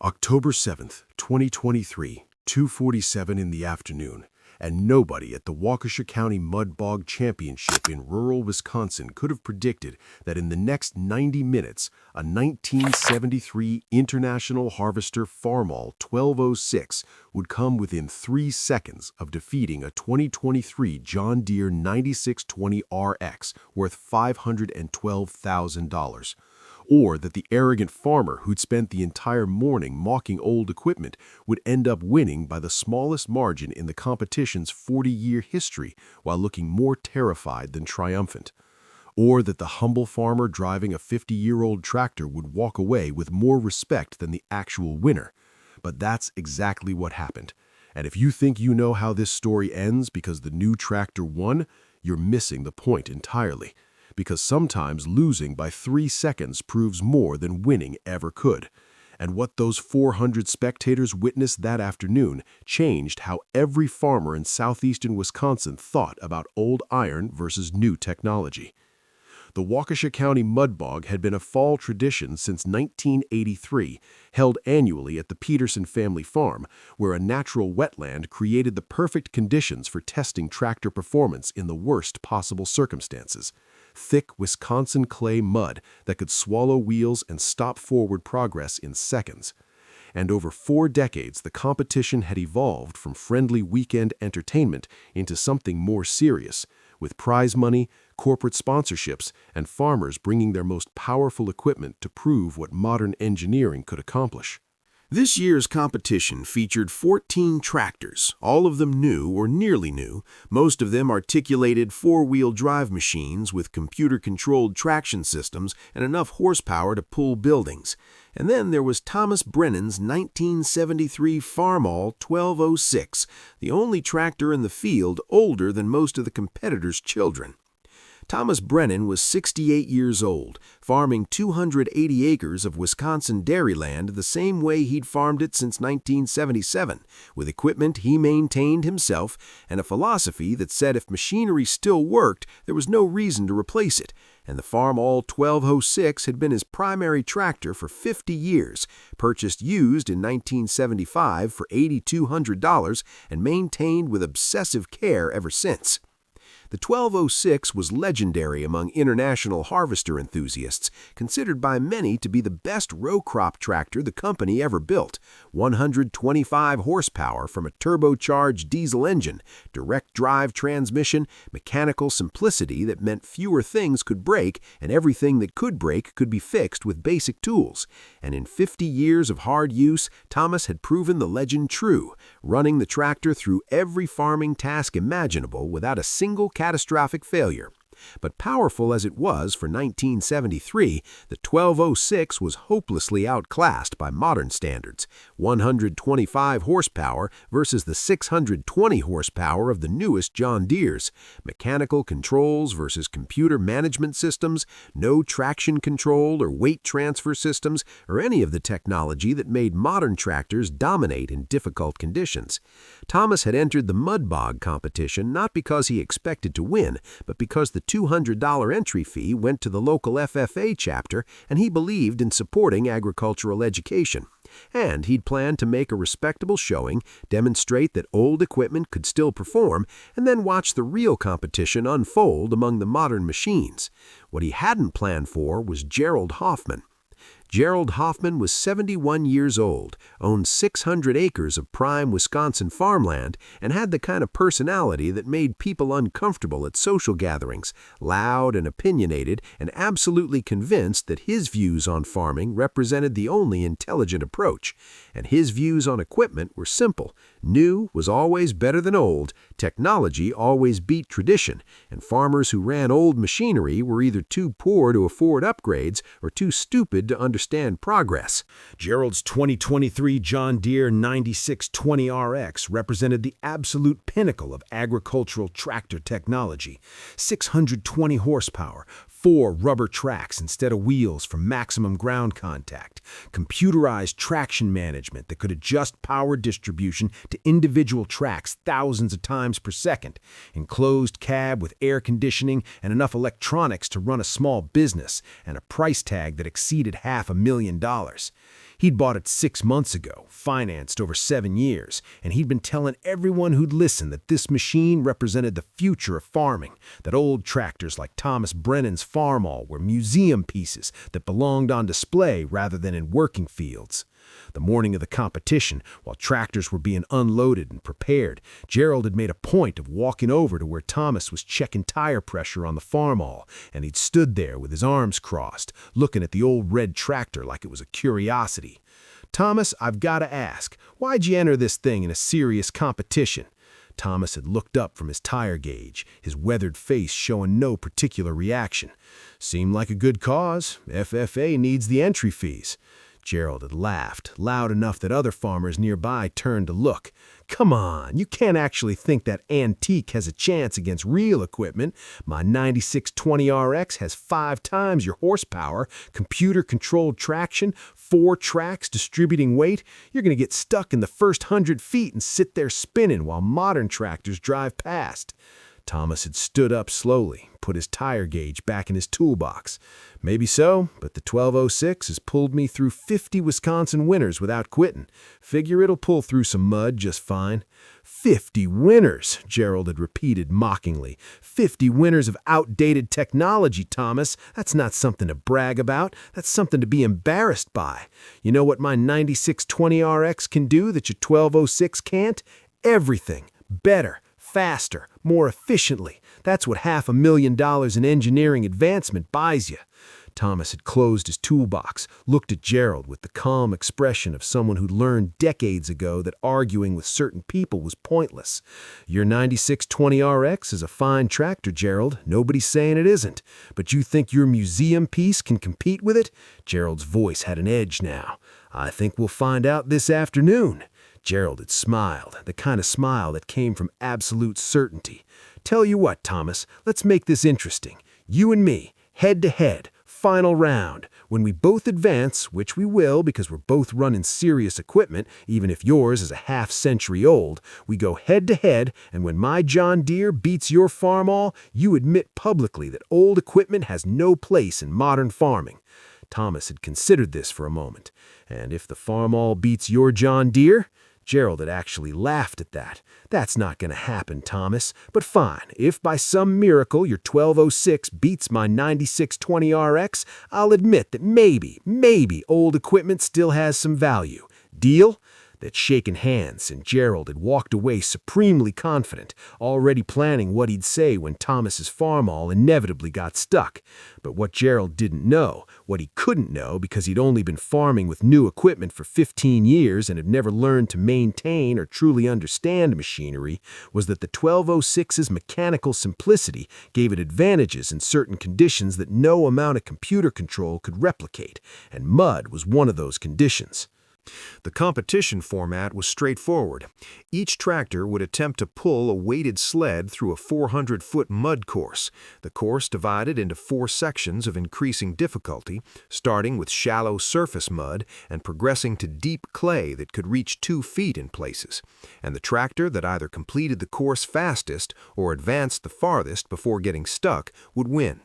October 7th, 2023, 2:47 in the afternoon, and nobody at the Waukesha County Mud Bog Championship in rural Wisconsin could have predicted that in the next 90 minutes, a 1973 International Harvester Farmall 1206 would come within 3 seconds of defeating a 2023 John Deere 9620RX worth $512,000. Or that the arrogant farmer who'd spent the entire morning mocking old equipment would end up winning by the smallest margin in the competition's 40-year history while looking more terrified than triumphant. Or that the humble farmer driving a 50-year-old tractor would walk away with more respect than the actual winner. But that's exactly what happened. And if you think you know how this story ends because the new tractor won, you're missing the point entirely. Because sometimes losing by 3 seconds proves more than winning ever could. And what those 400 spectators witnessed that afternoon changed how every farmer in southeastern Wisconsin thought about old iron versus new technology. The Waukesha County Mud Bog had been a fall tradition since 1983, held annually at the Peterson family farm, where a natural wetland created the perfect conditions for testing tractor performance in the worst possible circumstances. Thick Wisconsin clay mud that could swallow wheels and stop forward progress in seconds. And over 4 decades, the competition had evolved from friendly weekend entertainment into something more serious, with prize money, corporate sponsorships, and farmers bringing their most powerful equipment to prove what modern engineering could accomplish. This year's competition featured 14 tractors, all of them new or nearly new, most of them articulated 4-wheel drive machines with computer-controlled traction systems and enough horsepower to pull buildings. And then there was Thomas Brennan's 1973 Farmall 1206, the only tractor in the field older than most of the competitors' children. Thomas Brennan was 68 years old, farming 280 acres of Wisconsin dairy land the same way he'd farmed it since 1977, with equipment he maintained himself and a philosophy that said if machinery still worked, there was no reason to replace it, and the Farmall 1206 had been his primary tractor for 50 years, purchased used in 1975 for $8,200 and maintained with obsessive care ever since. The 1206 was legendary among international harvester enthusiasts, considered by many to be the best row crop tractor the company ever built. 125 horsepower from a turbocharged diesel engine, direct drive transmission, mechanical simplicity that meant fewer things could break, and everything that could break could be fixed with basic tools. And in 50 years of hard use, Thomas had proven the legend true, running the tractor through every farming task imaginable without a single catastrophic failure. But powerful as it was for 1973, the 1206 was hopelessly outclassed by modern standards. 125 horsepower versus the 620 horsepower of the newest John Deeres. Mechanical controls versus computer management systems, no traction control or weight transfer systems, or any of the technology that made modern tractors dominate in difficult conditions. Thomas had entered the Mud Bog competition not because he expected to win, but because the $200 entry fee went to the local FFA chapter, and he believed in supporting agricultural education. And he'd planned to make a respectable showing, demonstrate that old equipment could still perform, and then watch the real competition unfold among the modern machines. What he hadn't planned for was Gerald Hoffman. Gerald Hoffman was 71 years old, owned 600 acres of prime Wisconsin farmland, and had the kind of personality that made people uncomfortable at social gatherings, loud and opinionated, and absolutely convinced that his views on farming represented the only intelligent approach. And his views on equipment were simple. New was always better than old, technology always beat tradition, and farmers who ran old machinery were either too poor to afford upgrades or too stupid to understand progress. Gerald's 2023 John Deere 9620RX represented the absolute pinnacle of agricultural tractor technology. 620 horsepower, 4 rubber tracks instead of wheels for maximum ground contact, computerized traction management that could adjust power distribution to individual tracks thousands of times per second, enclosed cab with air conditioning and enough electronics to run a small business, and a price tag that exceeded $500,000. He'd bought it 6 months ago, financed over 7 years, and he'd been telling everyone who'd listen that this machine represented the future of farming, that old tractors like Thomas Brennan's Farmall were museum pieces that belonged on display rather than in working fields. The morning of the competition, while tractors were being unloaded and prepared, Gerald had made a point of walking over to where Thomas was checking tire pressure on the Farmall, and he'd stood there with his arms crossed, looking at the old red tractor like it was a curiosity. "Thomas, I've got to ask, why'd you enter this thing in a serious competition?" Thomas had looked up from his tire gauge, his weathered face showing no particular reaction. "Seemed like a good cause. FFA needs the entry fees." Gerald had laughed, loud enough that other farmers nearby turned to look. "Come on, you can't actually think that antique has a chance against real equipment. My 9620RX has 5 times your horsepower, computer-controlled traction, 4 tracks distributing weight. You're going to get stuck in the first 100 feet and sit there spinning while modern tractors drive past." Thomas had stood up slowly, put his tire gauge back in his toolbox. "Maybe so, but the 1206 has pulled me through 50 Wisconsin winters without quitting. Figure it'll pull through some mud just fine." "50 winters," Gerald had repeated mockingly. "50 winters of outdated technology, Thomas. That's not something to brag about. That's something to be embarrassed by. You know what my 9620RX can do that your 1206 can't? Everything. Better. Faster, more efficiently. That's what $500,000 in engineering advancement buys you." Thomas had closed his toolbox, looked at Gerald with the calm expression of someone who'd learned decades ago that arguing with certain people was pointless. "Your 9620RX is a fine tractor, Gerald. Nobody's saying it isn't. But you think your museum piece can compete with it?" Gerald's voice had an edge now. "I think we'll find out this afternoon." Gerald had smiled, the kind of smile that came from absolute certainty. "Tell you what, Thomas, let's make this interesting. You and me, head to head, final round. When we both advance, which we will because we're both running serious equipment, even if yours is a half-century old, we go head to head, and when my John Deere beats your Farmall, you admit publicly that old equipment has no place in modern farming." Thomas had considered this for a moment. "And if the Farmall beats your John Deere?" Gerald had actually laughed at that. "That's not going to happen, Thomas. But fine, if by some miracle your 1206 beats my 9620RX, I'll admit that maybe old equipment still has some value. Deal?" They'd shaken hands, and Gerald had walked away supremely confident, already planning what he'd say when Thomas's Farmall inevitably got stuck. But what Gerald didn't know, what he couldn't know because he'd only been farming with new equipment for 15 years and had never learned to maintain or truly understand machinery, was that the 1206's mechanical simplicity gave it advantages in certain conditions that no amount of computer control could replicate, and mud was one of those conditions. The competition format was straightforward. Each tractor would attempt to pull a weighted sled through a 400-foot mud course. The course divided into 4 sections of increasing difficulty, starting with shallow surface mud and progressing to deep clay that could reach 2 feet in places. And the tractor that either completed the course fastest or advanced the farthest before getting stuck would win.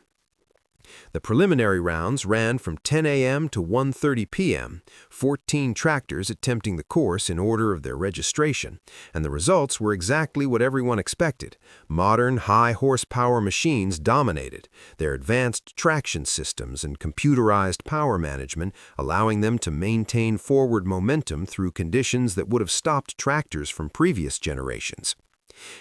The preliminary rounds ran from 10 a.m. to 1:30 p.m., 14 tractors attempting the course in order of their registration, and the results were exactly what everyone expected. Modern, high-horsepower machines dominated, their advanced traction systems and computerized power management allowing them to maintain forward momentum through conditions that would have stopped tractors from previous generations.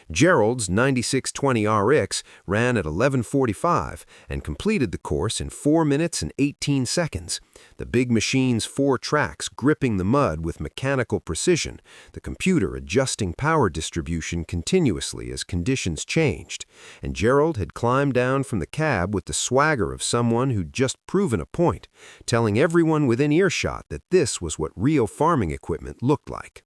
Gerald's 9620RX ran at 11:45 and completed the course in 4 minutes and 18 seconds. The big machine's 4 tracks gripping the mud with mechanical precision, the computer adjusting power distribution continuously as conditions changed, and Gerald had climbed down from the cab with the swagger of someone who'd just proven a point, telling everyone within earshot that this was what real farming equipment looked like.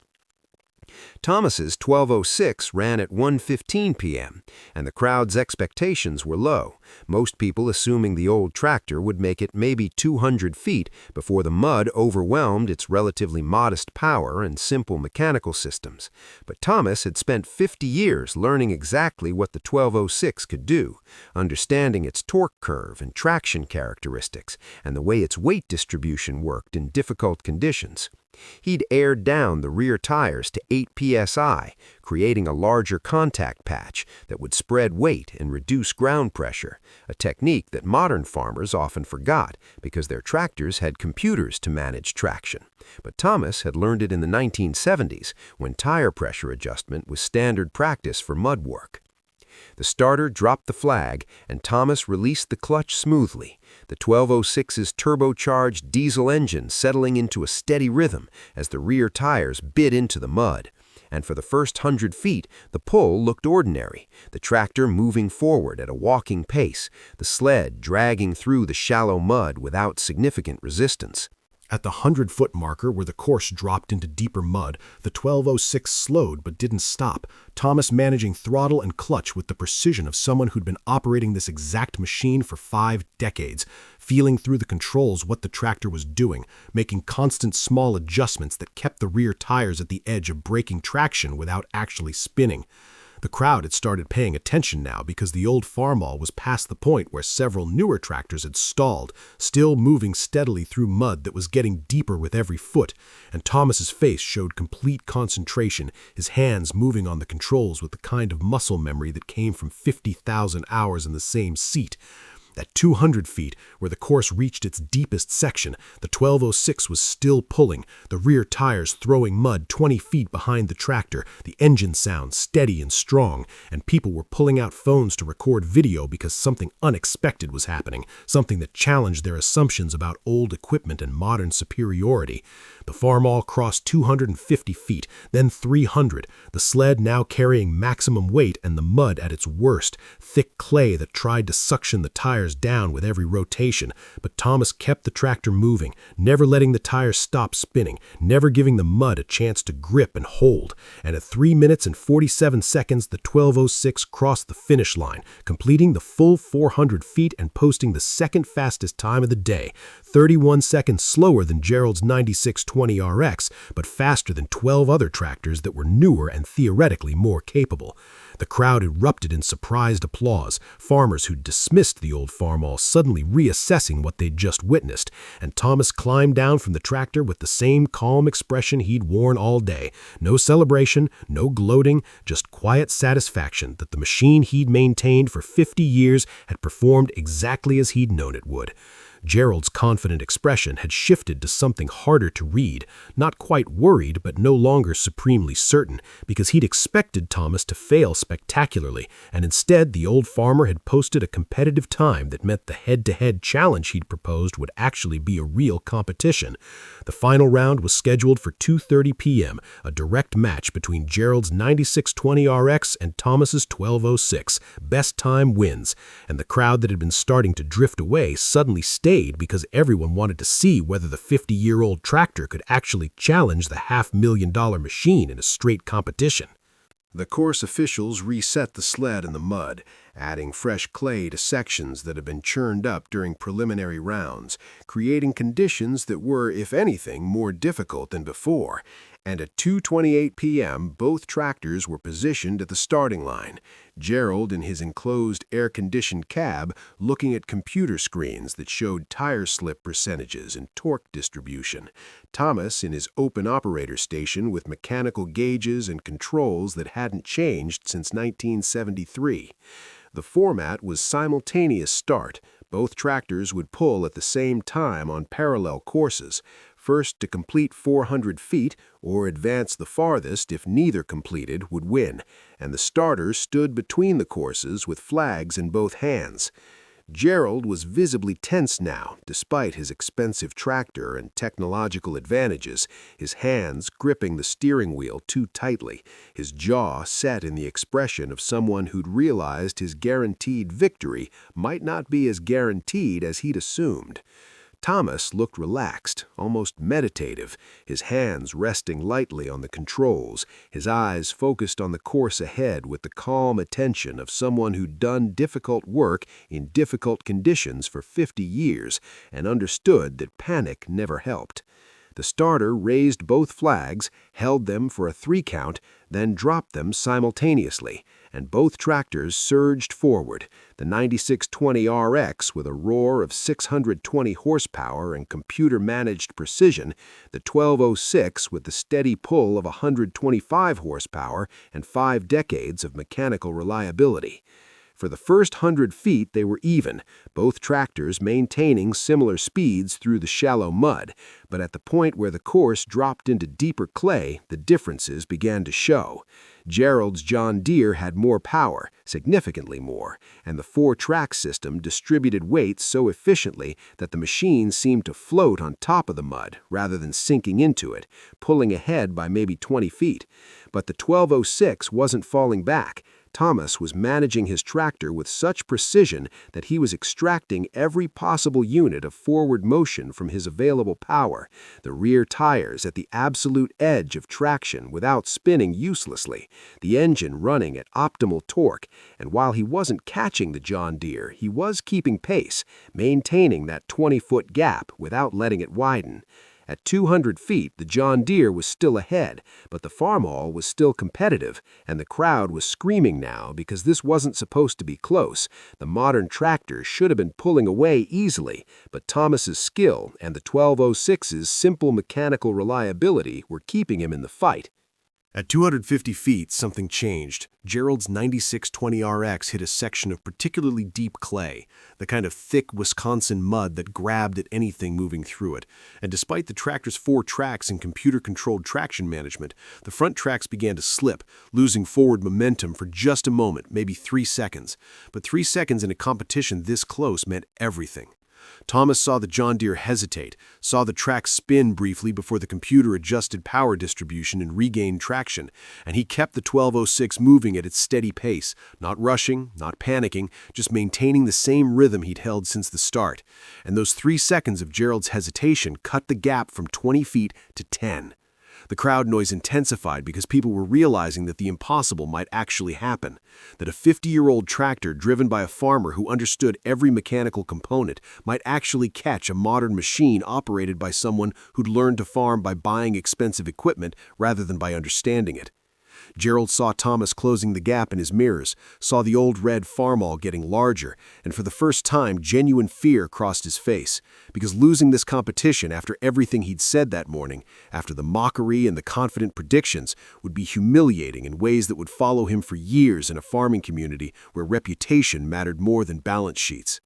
Thomas's 12:06 ran at 1:15 p.m., and the crowd's expectations were low, most people assuming the old tractor would make it maybe 200 feet before the mud overwhelmed its relatively modest power and simple mechanical systems. But Thomas had spent 50 years learning exactly what the 12:06 could do, understanding its torque curve and traction characteristics, and the way its weight distribution worked in difficult conditions. He'd aired down the rear tires to 8 psi, creating a larger contact patch that would spread weight and reduce ground pressure, a technique that modern farmers often forgot because their tractors had computers to manage traction. But Thomas had learned it in the 1970s, when tire pressure adjustment was standard practice for mud work. The starter dropped the flag, and Thomas released the clutch smoothly, the 12:06's turbocharged diesel engine settling into a steady rhythm as the rear tires bit into the mud. And for the first 100 feet, the pull looked ordinary, the tractor moving forward at a walking pace, the sled dragging through the shallow mud without significant resistance. At the 100-foot marker, where the course dropped into deeper mud, the 12:06 slowed but didn't stop, Thomas managing throttle and clutch with the precision of someone who'd been operating this exact machine for 5 decades, feeling through the controls what the tractor was doing, making constant small adjustments that kept the rear tires at the edge of breaking traction without actually spinning. The crowd had started paying attention now because the old Farmall was past the point where several newer tractors had stalled, still moving steadily through mud that was getting deeper with every foot, and Thomas's face showed complete concentration, his hands moving on the controls with the kind of muscle memory that came from 50,000 hours in the same seat. At 200 feet, where the course reached its deepest section, the 12:06 was still pulling, the rear tires throwing mud 20 feet behind the tractor, the engine sound steady and strong, and people were pulling out phones to record video because something unexpected was happening, something that challenged their assumptions about old equipment and modern superiority. The Farmall crossed 250 feet, then 300, the sled now carrying maximum weight and the mud at its worst, thick clay that tried to suction the tires down with every rotation, but Thomas kept the tractor moving, never letting the tires stop spinning, never giving the mud a chance to grip and hold, and at 3 minutes and 47 seconds the 12:06 crossed the finish line, completing the full 400 feet and posting the second fastest time of the day, 31 seconds slower than Gerald's 9620 RX, but faster than 12 other tractors that were newer and theoretically more capable. The crowd erupted in surprised applause, farmers who'd dismissed the old Farmall suddenly reassessing what they'd just witnessed, and Thomas climbed down from the tractor with the same calm expression he'd worn all day. No celebration, no gloating, just quiet satisfaction that the machine he'd maintained for 50 years had performed exactly as he'd known it would. Gerald's confident expression had shifted to something harder to read, not quite worried but no longer supremely certain, because he'd expected Thomas to fail spectacularly, and instead the old farmer had posted a competitive time that meant the head-to-head challenge he'd proposed would actually be a real competition. The final round was scheduled for 2:30 p.m., a direct match between Gerald's 9620 RX and Thomas's 12:06. Best time wins, and the crowd that had been starting to drift away suddenly stayed because everyone wanted to see whether the 50-year-old tractor could actually challenge the $500,000 machine in a straight competition. The course officials reset the sled in the mud, adding fresh clay to sections that had been churned up during preliminary rounds, creating conditions that were, if anything, more difficult than before. And at 2:28 p.m., both tractors were positioned at the starting line, Gerald in his enclosed air-conditioned cab looking at computer screens that showed tire slip percentages and torque distribution, Thomas in his open operator station with mechanical gauges and controls that hadn't changed since 1973. The format was simultaneous start. Both tractors would pull at the same time on parallel courses, first to complete 400 feet or advance the farthest if neither completed would win, and the starter stood between the courses with flags in both hands. Gerald was visibly tense now, despite his expensive tractor and technological advantages, his hands gripping the steering wheel too tightly, his jaw set in the expression of someone who'd realized his guaranteed victory might not be as guaranteed as he'd assumed. Thomas looked relaxed, almost meditative, his hands resting lightly on the controls, his eyes focused on the course ahead with the calm attention of someone who'd done difficult work in difficult conditions for 50 years and understood that panic never helped. The starter raised both flags, held them for a 3 count, then dropped them simultaneously, and both tractors surged forward, the 9620RX with a roar of 620 horsepower and computer-managed precision, the 1206 with the steady pull of 125 horsepower and 5 decades of mechanical reliability. For the first 100 feet, they were even, both tractors maintaining similar speeds through the shallow mud, but at the point where the course dropped into deeper clay, the differences began to show. Gerald's John Deere had more power, significantly more, and the 4-track system distributed weight so efficiently that the machine seemed to float on top of the mud rather than sinking into it, pulling ahead by maybe 20 feet. But the 1206 wasn't falling back. Thomas was managing his tractor with such precision that he was extracting every possible unit of forward motion from his available power, the rear tires at the absolute edge of traction without spinning uselessly, the engine running at optimal torque, and while he wasn't catching the John Deere, he was keeping pace, maintaining that 20-foot gap without letting it widen. At 200 feet, the John Deere was still ahead, but the Farmall was still competitive, and the crowd was screaming now because this wasn't supposed to be close. The modern tractor should have been pulling away easily, but Thomas's skill and the 1206's simple mechanical reliability were keeping him in the fight. At 250 feet, something changed. Gerald's 9620RX hit a section of particularly deep clay, the kind of thick Wisconsin mud that grabbed at anything moving through it. And despite the tractor's 4 tracks and computer-controlled traction management, the front tracks began to slip, losing forward momentum for just a moment, maybe 3 seconds. But 3 seconds in a competition this close meant everything. Thomas saw the John Deere hesitate, saw the track spin briefly before the computer adjusted power distribution and regained traction, and he kept the 1206 moving at its steady pace, not rushing, not panicking, just maintaining the same rhythm he'd held since the start. And those 3 seconds of Gerald's hesitation cut the gap from 20 feet to 10. The crowd noise intensified because people were realizing that the impossible might actually happen, that a 50-year-old tractor driven by a farmer who understood every mechanical component might actually catch a modern machine operated by someone who'd learned to farm by buying expensive equipment rather than by understanding it. Gerald saw Thomas closing the gap in his mirrors, saw the old red Farmall getting larger, and for the first time genuine fear crossed his face, because losing this competition after everything he'd said that morning, after the mockery and the confident predictions, would be humiliating in ways that would follow him for years in a farming community where reputation mattered more than balance sheets.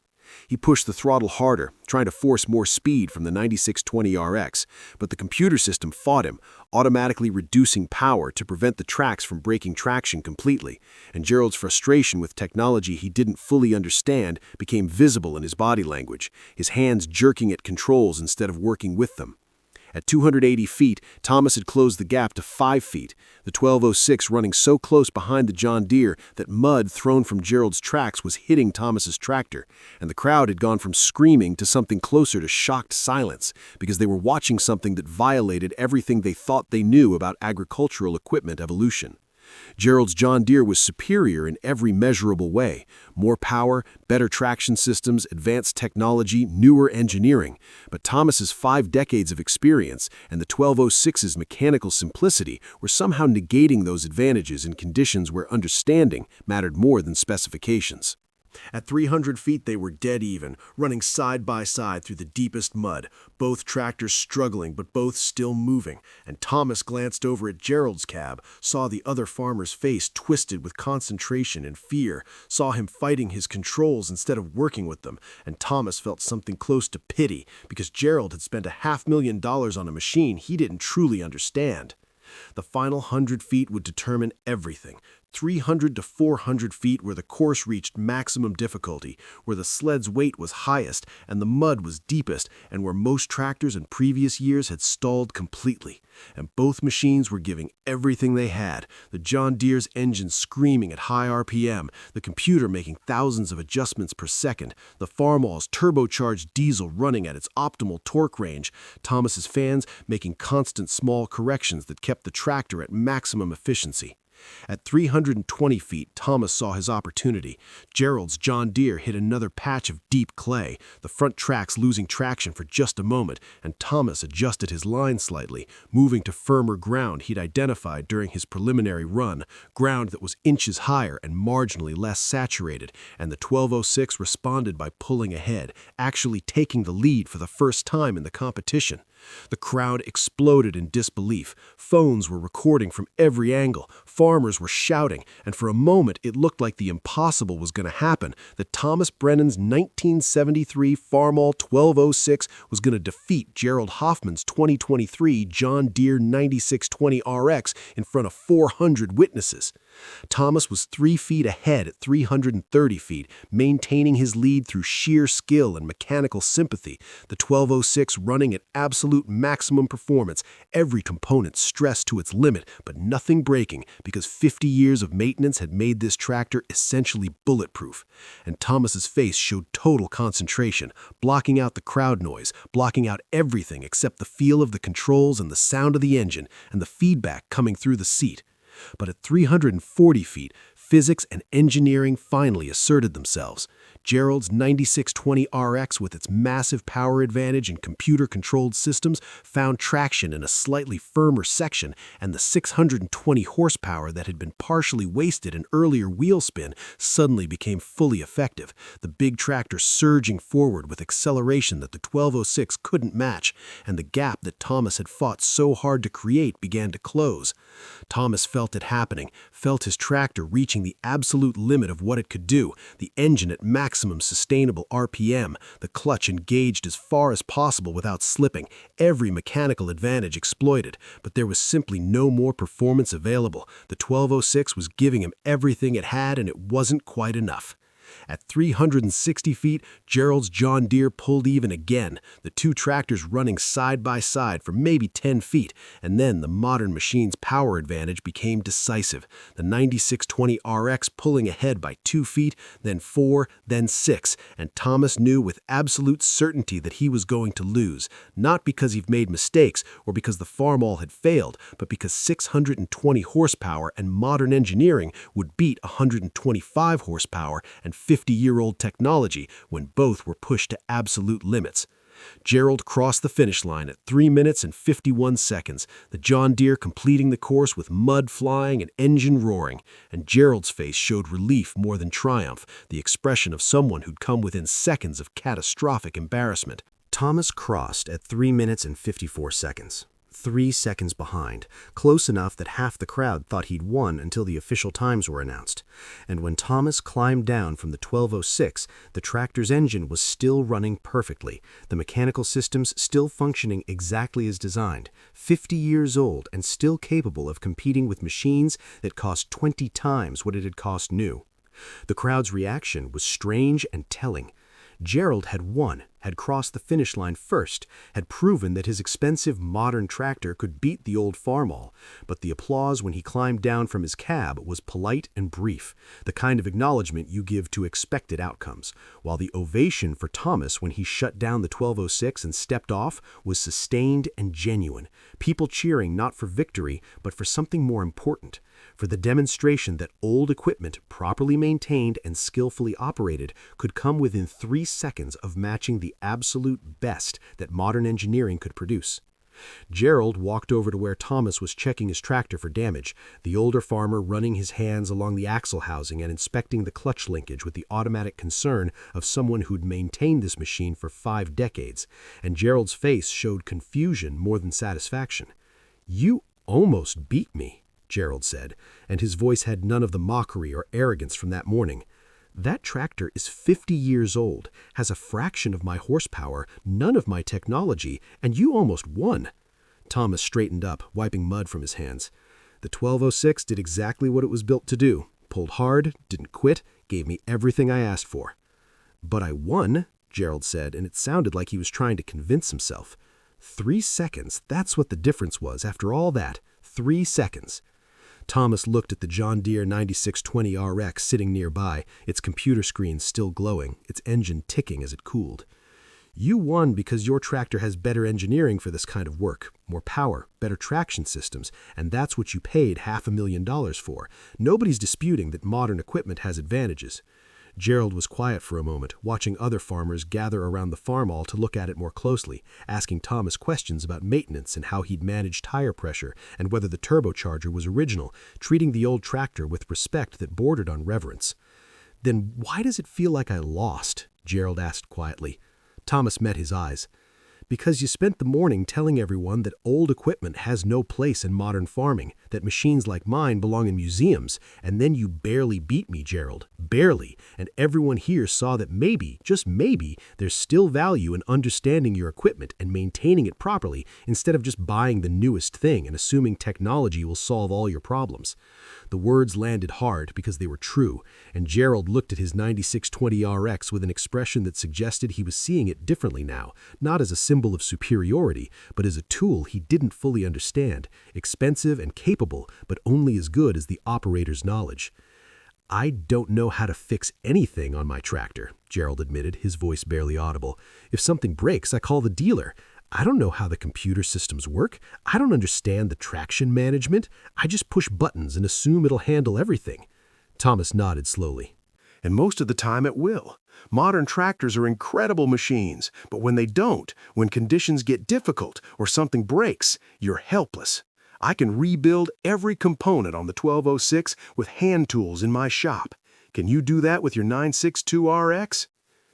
He pushed the throttle harder, trying to force more speed from the 9620RX, but the computer system fought him, automatically reducing power to prevent the tracks from breaking traction completely, and Gerald's frustration with technology he didn't fully understand became visible in his body language, his hands jerking at controls instead of working with them. At 280 feet, Thomas had closed the gap to 5 feet, the 1206 running so close behind the John Deere that mud thrown from Gerald's tracks was hitting Thomas's tractor, and the crowd had gone from screaming to something closer to shocked silence because they were watching something that violated everything they thought they knew about agricultural equipment evolution. Gerald's John Deere was superior in every measurable way. More power, better traction systems, advanced technology, newer engineering. But Thomas's 5 decades of experience and the 1206's mechanical simplicity were somehow negating those advantages in conditions where understanding mattered more than specifications. At 300 feet, they were dead even, running side by side through the deepest mud, both tractors struggling but both still moving, and Thomas glanced over at Gerald's cab, saw the other farmer's face twisted with concentration and fear, saw him fighting his controls instead of working with them, and Thomas felt something close to pity because Gerald had spent $500,000 on a machine he didn't truly understand. The final 100 feet would determine everything. 300 to 400 feet where the course reached maximum difficulty, where the sled's weight was highest and the mud was deepest, and where most tractors in previous years had stalled completely. And both machines were giving everything they had, the John Deere's engine screaming at high RPM, the computer making thousands of adjustments per second, the Farmall's turbocharged diesel running at its optimal torque range, Thomas's fans making constant small corrections that kept the tractor at maximum efficiency. At 320 feet, Thomas saw his opportunity. Gerald's John Deere hit another patch of deep clay, the front tracks losing traction for just a moment, and Thomas adjusted his line slightly, moving to firmer ground he'd identified during his preliminary run, ground that was inches higher and marginally less saturated, and the 1206 responded by pulling ahead, actually taking the lead for the first time in the competition. The crowd exploded in disbelief. Phones were recording from every angle. Farmers were shouting, and for a moment it looked like the impossible was going to happen, that Thomas Brennan's 1973 Farmall 1206 was going to defeat Gerald Hoffman's 2023 John Deere 9620 RX in front of 400 witnesses. Thomas was 3 feet ahead at 330 feet, maintaining his lead through sheer skill and mechanical sympathy, the 1206 running at absolute maximum performance, every component stressed to its limit, but nothing breaking, because 50 years of maintenance had made this tractor essentially bulletproof. And Thomas's face showed total concentration, blocking out the crowd noise, blocking out everything except the feel of the controls and the sound of the engine, and the feedback coming through the seat. But at 340 feet, physics and engineering finally asserted themselves. Gerald's 9620 RX, with its massive power advantage and computer-controlled systems, found traction in a slightly firmer section, and the 620 horsepower that had been partially wasted in earlier wheel spin suddenly became fully effective, the big tractor surging forward with acceleration that the 1206 couldn't match, and the gap that Thomas had fought so hard to create began to close. Thomas felt it happening, felt his tractor reaching the absolute limit of what it could do, the engine at maximum sustainable RPM, the clutch engaged as far as possible without slipping, every mechanical advantage exploited, but there was simply no more performance available. The 1206 was giving him everything it had, and it wasn't quite enough. At 360 feet, Gerald's John Deere pulled even again, the two tractors running side by side for maybe 10 feet, and then the modern machine's power advantage became decisive, the 9620 RX pulling ahead by 2 feet, then 4, then 6, and Thomas knew with absolute certainty that he was going to lose, not because he'd made mistakes or because the Farmall had failed, but because 620 horsepower and modern engineering would beat 125 horsepower and 50-year-old technology when both were pushed to absolute limits. Gerald crossed the finish line at 3 minutes and 51 seconds, the John Deere completing the course with mud flying and engine roaring, and Gerald's face showed relief more than triumph, the expression of someone who'd come within seconds of catastrophic embarrassment. Thomas crossed at 3 minutes and 54 seconds. 3 seconds behind, close enough that half the crowd thought he'd won until the official times were announced. And when Thomas climbed down from the 1206, the tractor's engine was still running perfectly, the mechanical systems still functioning exactly as designed, 50 years old and still capable of competing with machines that cost 20 times what it had cost new. The crowd's reaction was strange and telling. Gerald had won, had crossed the finish line first, had proven that his expensive modern tractor could beat the old Farmall, but the applause when he climbed down from his cab was polite and brief, the kind of acknowledgement you give to expected outcomes, while the ovation for Thomas when he shut down the 1206 and stepped off was sustained and genuine, people cheering not for victory, but for something more important, for the demonstration that old equipment, properly maintained and skillfully operated, could come within 3 seconds of matching the absolute best that modern engineering could produce. Gerald walked over to where Thomas was checking his tractor for damage, the older farmer running his hands along the axle housing and inspecting the clutch linkage with the automatic concern of someone who'd maintained this machine for 5 decades, and Gerald's face showed confusion more than satisfaction. "You almost beat me," Gerald said, and his voice had none of the mockery or arrogance from that morning. "That tractor is 50 years old, has a fraction of my horsepower, none of my technology, and you almost won." Thomas straightened up, wiping mud from his hands. The 1206 did exactly what it was built to do. Pulled hard, didn't quit, gave me everything I asked for. But I won, Gerald said, and it sounded like he was trying to convince himself. 3 seconds, that's what the difference was. After all that, 3 seconds. Thomas looked at the John Deere 9620 RX sitting nearby, its computer screen still glowing, its engine ticking as it cooled. You won because your tractor has better engineering for this kind of work, more power, better traction systems, and that's what you paid $500,000 for. Nobody's disputing that modern equipment has advantages. Gerald was quiet for a moment, watching other farmers gather around the farmall to look at it more closely, asking Thomas questions about maintenance and how he'd managed tire pressure and whether the turbocharger was original, treating the old tractor with respect that bordered on reverence. "Then why does it feel like I lost?" Gerald asked quietly. Thomas met his eyes. "Because you spent the morning telling everyone that old equipment has no place in modern farming, that machines like mine belong in museums, and then you barely beat me, Gerald. Barely. And everyone here saw that maybe, just maybe, there's still value in understanding your equipment and maintaining it properly instead of just buying the newest thing and assuming technology will solve all your problems." The words landed hard because they were true, and Gerald looked at his 9620 RX with an expression that suggested he was seeing it differently now, not as a symbol of superiority, but as a tool he didn't fully understand, expensive and capable, but only as good as the operator's knowledge. "I don't know how to fix anything on my tractor," Gerald admitted, his voice barely audible. "If something breaks, I call the dealer. I don't know how the computer systems work. I don't understand the traction management. I just push buttons and assume it'll handle everything." Thomas nodded slowly. And most of the time it will. Modern tractors are incredible machines, but when they don't, when conditions get difficult or something breaks, you're helpless. I can rebuild every component on the 1206 with hand tools in my shop. Can you do that with your 962 RX?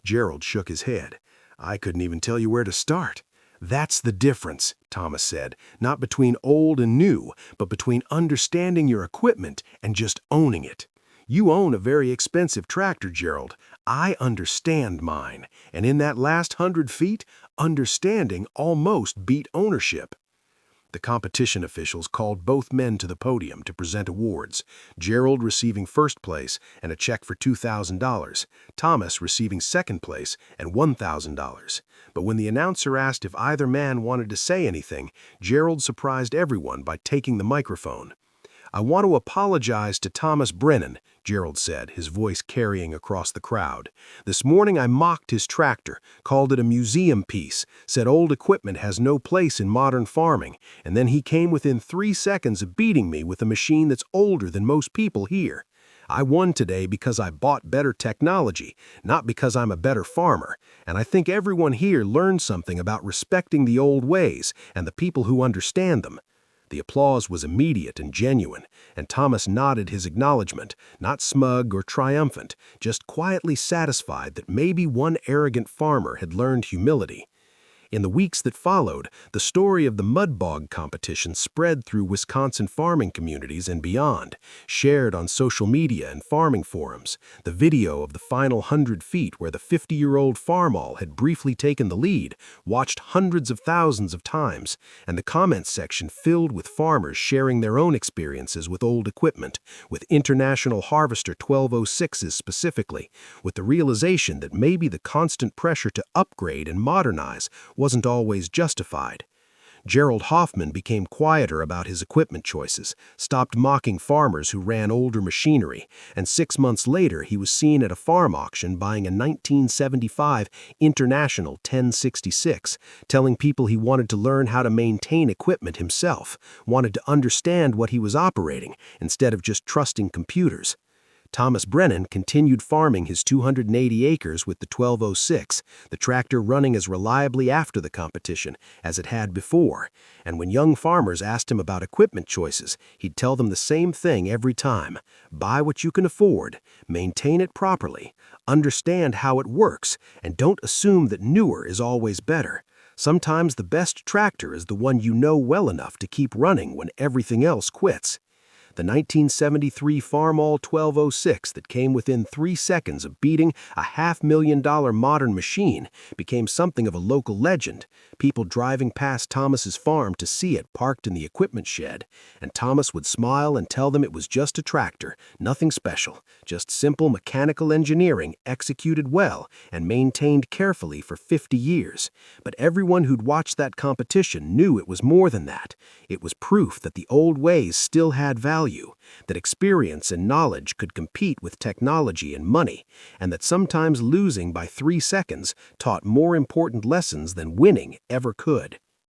Gerald shook his head. "I couldn't even tell you where to start." "That's the difference," Thomas said, "not between old and new, but between understanding your equipment and just owning it. You own a very expensive tractor, Gerald. I understand mine, and in that last 100 feet, understanding almost beat ownership." The competition officials called both men to the podium to present awards, Gerald receiving first place and a check for $2,000, Thomas receiving second place and $1,000. But when the announcer asked if either man wanted to say anything, Gerald surprised everyone by taking the microphone. "I want to apologize to Thomas Brennan," Gerald said, his voice carrying across the crowd. "This morning I mocked his tractor, called it a museum piece, said old equipment has no place in modern farming, and then he came within 3 seconds of beating me with a machine that's older than most people here. I won today because I bought better technology, not because I'm a better farmer, and I think everyone here learned something about respecting the old ways and the people who understand them." The applause was immediate and genuine, and Thomas nodded his acknowledgement, not smug or triumphant, just quietly satisfied that maybe one arrogant farmer had learned humility. In the weeks that followed, the story of the mud bog competition spread through Wisconsin farming communities and beyond, shared on social media and farming forums. The video of the final 100 feet where the 50-year-old Farmall had briefly taken the lead, watched hundreds of thousands of times, and the comments section filled with farmers sharing their own experiences with old equipment, with International Harvester 1206s specifically, with the realization that maybe the constant pressure to upgrade and modernize wasn't always justified. Gerald Hoffman became quieter about his equipment choices, stopped mocking farmers who ran older machinery, and 6 months later he was seen at a farm auction buying a 1975 International 1066, telling people he wanted to learn how to maintain equipment himself, wanted to understand what he was operating instead of just trusting computers. Thomas Brennan continued farming his 280 acres with the 1206, the tractor running as reliably after the competition as it had before, and when young farmers asked him about equipment choices, he'd tell them the same thing every time: buy what you can afford, maintain it properly, understand how it works, and don't assume that newer is always better. Sometimes the best tractor is the one you know well enough to keep running when everything else quits. The 1973 Farmall 1206 that came within 3 seconds of beating a $500,000 modern machine became something of a local legend, people driving past Thomas's farm to see it parked in the equipment shed, and Thomas would smile and tell them it was just a tractor, nothing special, just simple mechanical engineering executed well and maintained carefully for 50 years. But everyone who'd watched that competition knew it was more than that. It was proof that the old ways still had value, that experience and knowledge could compete with technology and money, and that sometimes losing by 3 seconds taught more important lessons than winning ever could.